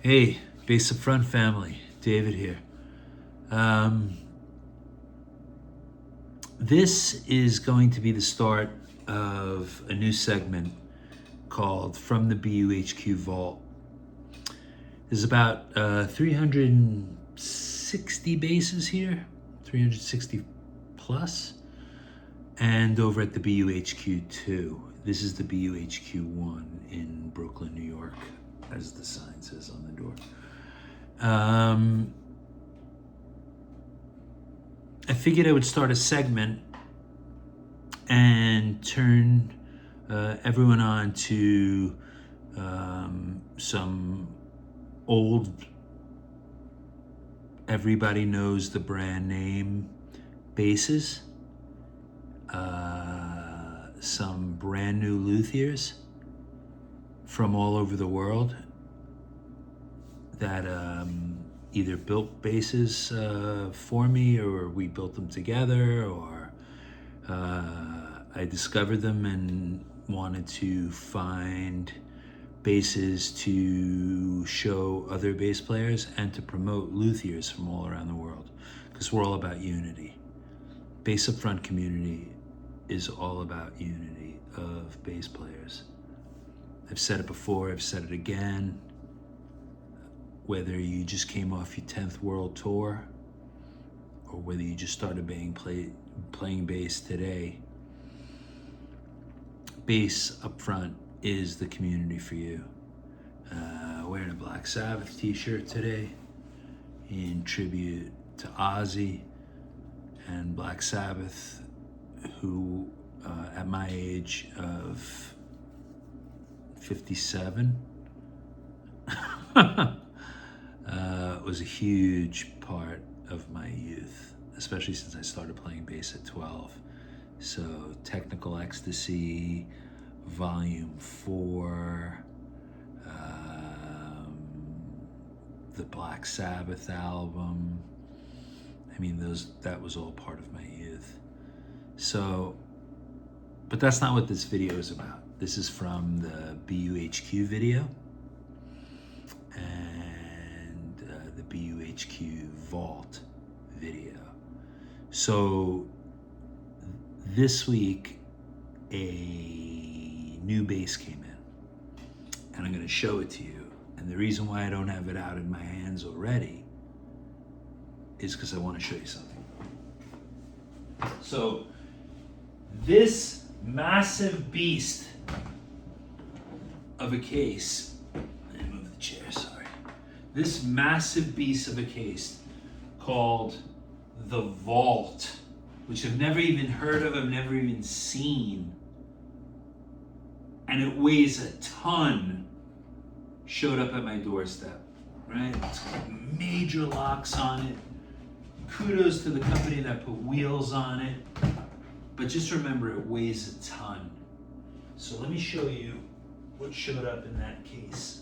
Hey, Base Upfront family, David here. This is going to be the start of a new segment called From the BUHQ Vault. There's about 360 bases here, 360 plus, and over at the BUHQ 2. This is the BUHQ 1 in Brooklyn, New York, as the sign says on the door. I figured I would start a segment and turn everyone on to some old, everybody knows the brand name bases, some brand new luthiers from all over the world that either built bases for me, or we built them together, or I discovered them and wanted to find bases to show other bass players and to promote luthiers from all around the world, because we're all about unity. Bass Upfront community is all about unity of bass players. I've said it before, I've said it again. Whether you just came off your 10th world tour, or whether you just started playing bass today, Bass Upfront is the community for you. Wearing a Black Sabbath t-shirt today in tribute to Ozzy and Black Sabbath, who at my age of 57 was a huge part of my youth, especially since I started playing bass at 12. So Technical Ecstasy, Volume 4, the Black Sabbath album. I mean, that was all part of my youth. So, but that's not what this video is about. This is from the BUHQ video and the BUHQ Vault video. So this week, a new bass came in, and I'm going to show it to you. And the reason why I don't have it out in my hands already is because I want to show you something. So this massive beast of a case, let me move the chair, sorry. This massive beast of a case called the Vault, which I've never even heard of, I've never even seen, and it weighs a ton, showed up at my doorstep, right? It's got major locks on it. Kudos to the company that put wheels on it, but just remember it weighs a ton. So let me show you what showed up in that case.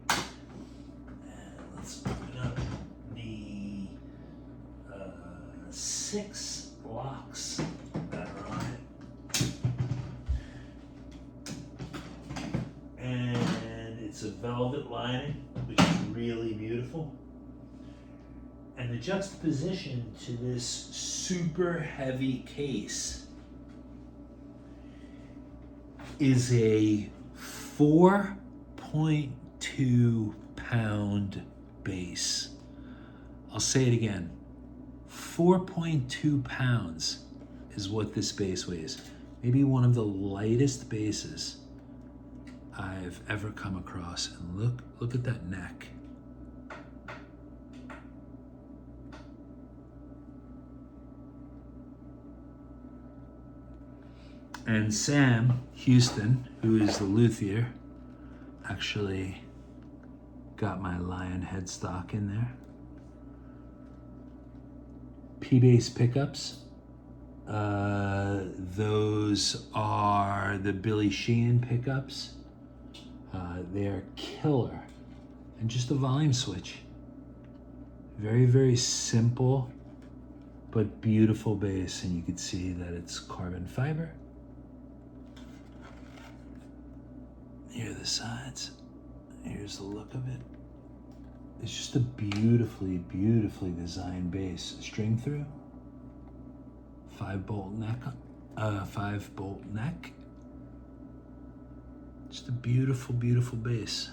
And let's open up the 6 locks that are on it. And it's a velvet lining, which is really beautiful. And the juxtaposition to this super heavy case is a 4.2 pound bass. I'll say it again. 4.2 pounds is what this bass weighs. Maybe one of the lightest basses I've ever come across. And look at that neck. And Sam Houston, who is the luthier, actually got my lion headstock in there. P-bass pickups. Those are the Billy Sheehan pickups. They're killer. And just a volume switch. Very, very simple, but beautiful bass. And you can see that it's carbon fiber. Here are the sides. Here here's the look of it. It's just a beautifully, beautifully designed bass. String through, 5-bolt neck, 5-bolt neck. Just a beautiful, beautiful bass.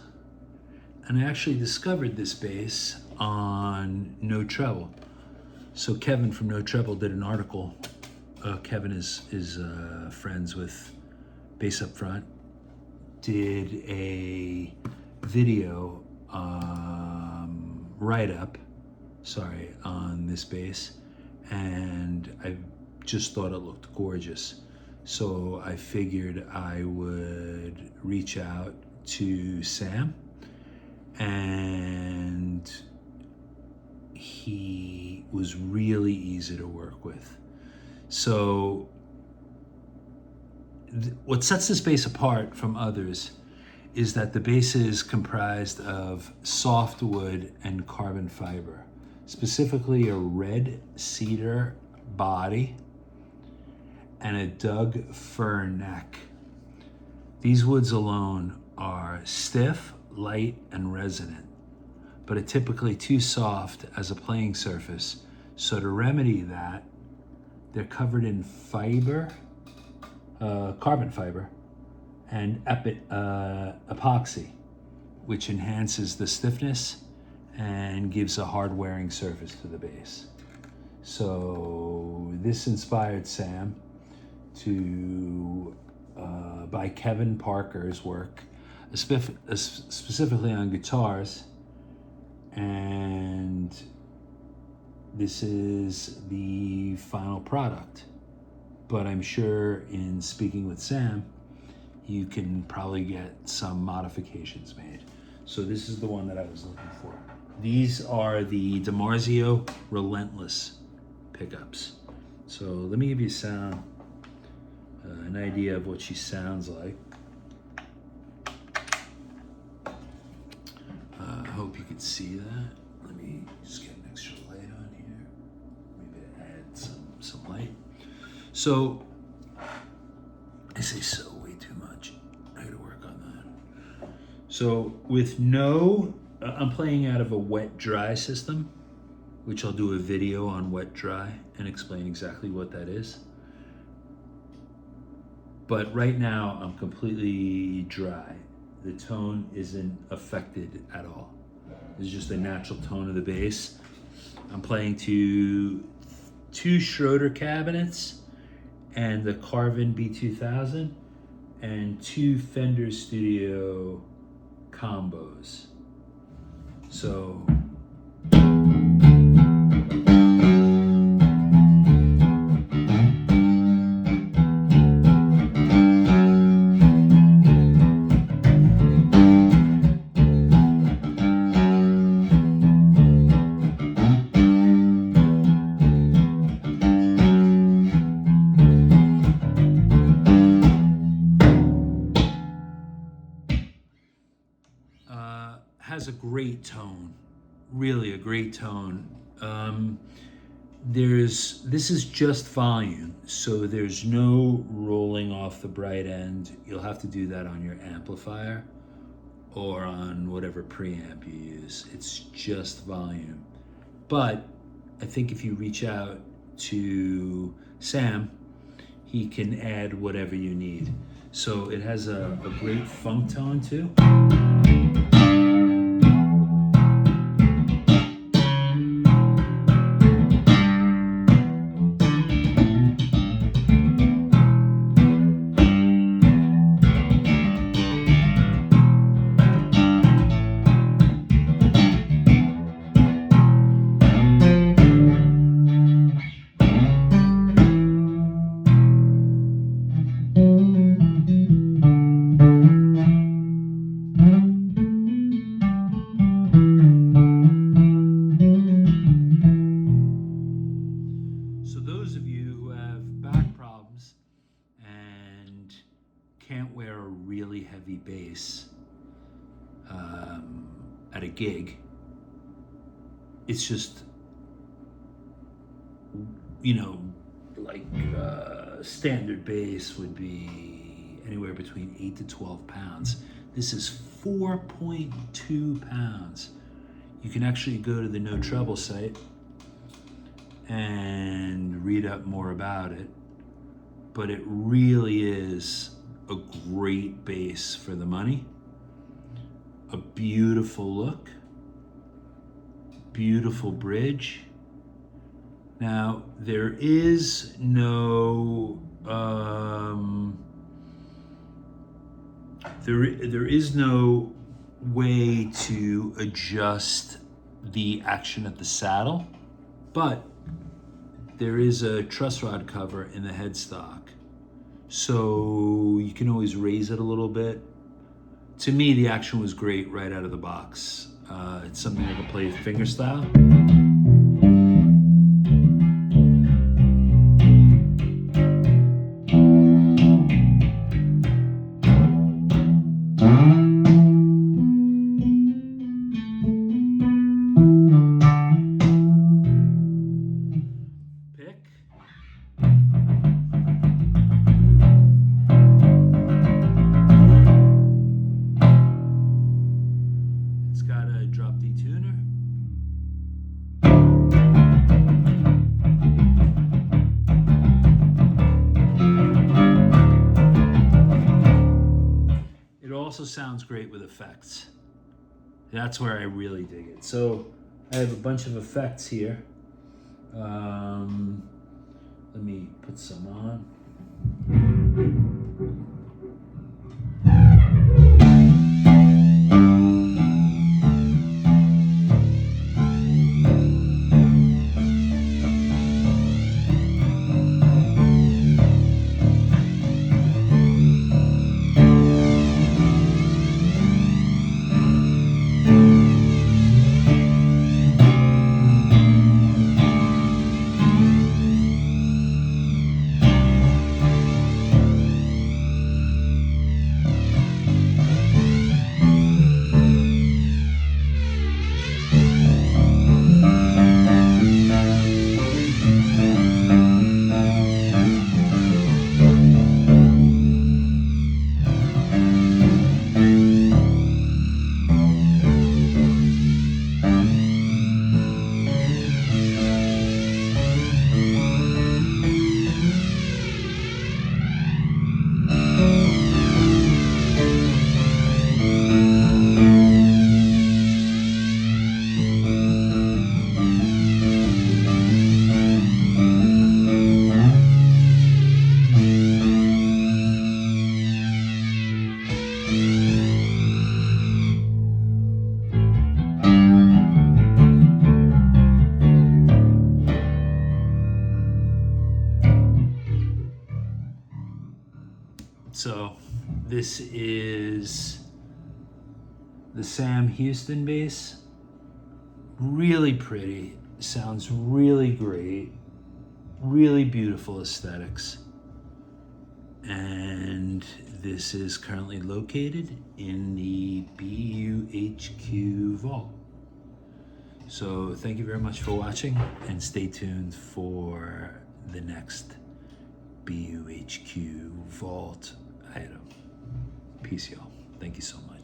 And I actually discovered this bass on No Treble. So Kevin from No Treble did an article. Kevin is friends with Bass Upfront. Did a video write-up, on this bass, and I just thought it looked gorgeous. So I figured I would reach out to Sam, and he was really easy to work with. So what sets this bass apart from others is that the bass is comprised of softwood and carbon fiber, specifically a red cedar body and a Doug fir neck. These woods alone are stiff, light, and resonant, but are typically too soft as a playing surface. So to remedy that, they're covered in fiber, carbon fiber, and epoxy, which enhances the stiffness and gives a hard-wearing surface to the bass. So this inspired Sam to buy Kevin Parker's work, specifically on guitars, and this is the final product. But I'm sure in speaking with Sam, you can probably get some modifications made. So this is the one that I was looking for. These are the DiMarzio Relentless pickups. So let me give you an idea of what she sounds like. I hope you can see that. Let me just get an extra light on here. Maybe add some light. So, I say so way too much. I gotta work on that. So with I'm playing out of a wet-dry system, which I'll do a video on wet-dry and explain exactly what that is. But right now, I'm completely dry. The tone isn't affected at all. It's just a natural tone of the bass. I'm playing to 2 Schroeder cabinets and the Carvin B2000 and 2 Fender Studio combos. So has a great tone, really a great tone. This is just volume, so there's no rolling off the bright end. You'll have to do that on your amplifier or on whatever preamp you use. It's just volume. But I think if you reach out to Sam, he can add whatever you need. So it has a great funk tone too. Can't wear a really heavy bass at a gig. It's just, standard bass would be anywhere between 8 to 12 pounds. This is 4.2 pounds. You can actually go to the No Trouble site and read up more about it, but it really is a great bass for the money. A beautiful look, beautiful bridge. Now, there is no there is no way to adjust the action at the saddle, but there is a truss rod cover in the headstock, so you can always raise it a little bit. To me, the action was great right out of the box. It's something I can play fingerstyle. It's got a drop D tuner. It also sounds great with effects. That's where I really dig it. So I have a bunch of effects here. Let me put some on. So this is the Sam Houston bass. Really pretty, sounds really great, really beautiful aesthetics. And this is currently located in the BUHQ Vault. So thank you very much for watching, and stay tuned for the next BUHQ Vault item. Peace, y'all. Thank you so much.